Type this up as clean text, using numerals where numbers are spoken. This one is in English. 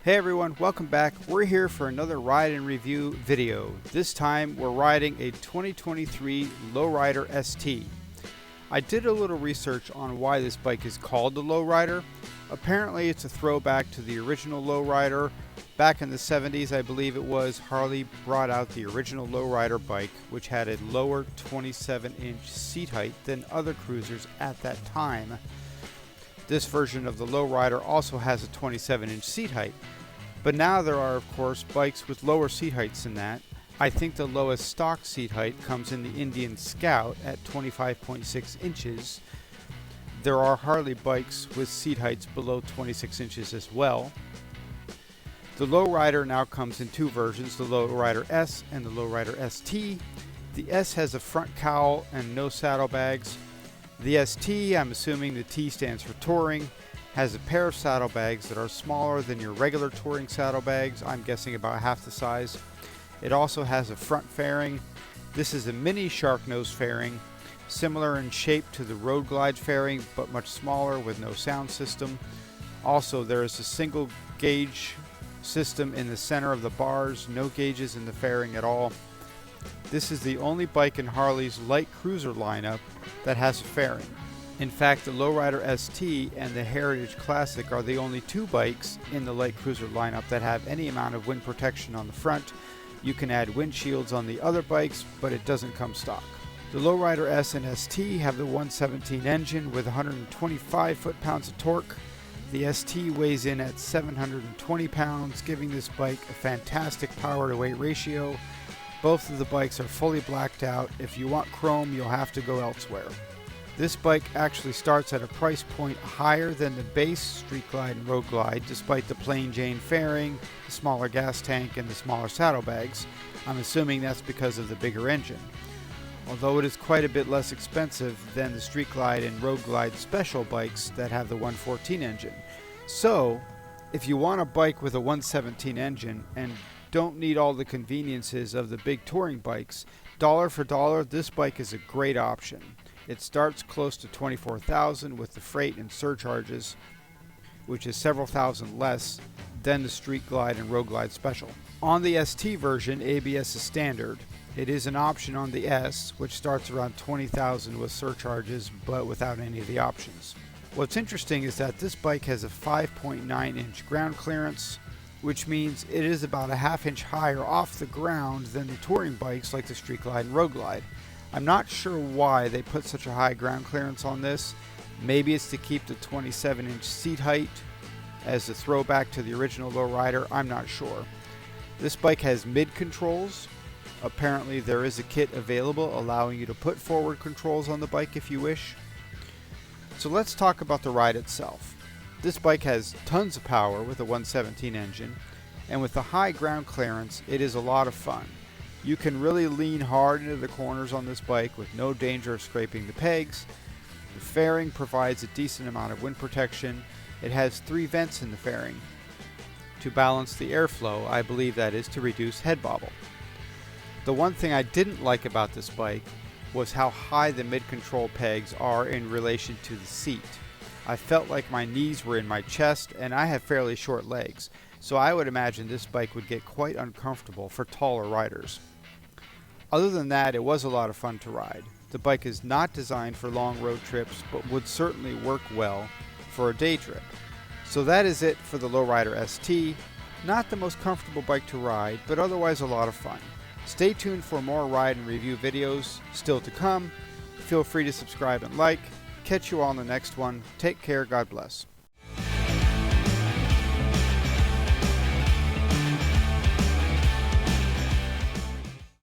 Hey everyone, welcome back. We're here for another ride and review video. This time we're riding a 2023 Lowrider ST. I did a little research on why this bike is called the Lowrider. Apparently it's a throwback to the original Lowrider. Back in the 70s, I believe it was, Harley brought out the original Lowrider bike, which had a lower 27-inch seat height than other cruisers at that time. This version of the Lowrider also has a 27-inch seat height. But now there are, of course, bikes with lower seat heights than that. I think the lowest stock seat height comes in the Indian Scout at 25.6 inches. There are Harley bikes with seat heights below 26 inches as well. The Lowrider now comes in two versions, the Lowrider S and the Lowrider ST. The S has a front cowl and no saddlebags. The ST, I'm assuming the T stands for touring, has a pair of saddlebags that are smaller than your regular touring saddlebags, I'm guessing about half the size. It also has a front fairing. This is a mini shark nose fairing, similar in shape to the Road Glide fairing, but much smaller with no sound system. Also, there is a single gauge system in the center of the bars, no gauges in the fairing at all. This is the only bike in Harley's light cruiser lineup that has a fairing. In fact, the Lowrider ST and the Heritage Classic are the only two bikes in the light cruiser lineup that have any amount of wind protection on the front. You can add windshields on the other bikes, but it doesn't come stock. The Lowrider S and ST have the 117 engine with 125 foot-pounds of torque. The ST weighs in at 720 pounds, giving this bike a fantastic power-to-weight ratio. Both of the bikes are fully blacked out. If you want chrome, you'll have to go elsewhere. This bike actually starts at a price point higher than the base Street Glide and Road Glide, despite the plain Jane fairing, the smaller gas tank, and the smaller saddlebags. I'm assuming that's because of the bigger engine. Although it is quite a bit less expensive than the Street Glide and Road Glide special bikes that have the 114 engine. So, if you want a bike with a 117 engine and don't need all the conveniences of the big touring bikes, dollar for dollar, this bike is a great option. It starts close to $24,000 with the freight and surcharges, which is several thousand less than the Street Glide and Road Glide Special. On the ST version, ABS is standard. It is an option on the S, which starts around $20,000 with surcharges, but without any of the options. What's interesting is that this bike has a 5.9-inch ground clearance, which means it is about a half-inch higher off the ground than the touring bikes like the Street Glide and Road Glide. I'm not sure why they put such a high ground clearance on this. Maybe it's to keep the 27-inch seat height as a throwback to the original Lowrider, I'm not sure. This bike has mid controls. Apparently there is a kit available allowing you to put forward controls on the bike if you wish. So let's talk about the ride itself. This bike has tons of power with a 117 engine, and with the high ground clearance, it is a lot of fun. You can really lean hard into the corners on this bike with no danger of scraping the pegs. The fairing provides a decent amount of wind protection. It has 3 vents in the fairing to balance the airflow. I believe that is to reduce head bobble. The one thing I didn't like about this bike was how high the mid-control pegs are in relation to the seat. I felt like my knees were in my chest, and I have fairly short legs, so I would imagine this bike would get quite uncomfortable for taller riders. Other than that, it was a lot of fun to ride. The bike is not designed for long road trips, but would certainly work well for a day trip. So that is it for the Lowrider ST. Not the most comfortable bike to ride, but otherwise a lot of fun. Stay tuned for more ride and review videos still to come. Feel free to subscribe and like. Catch you all on the next one. Take care. God bless.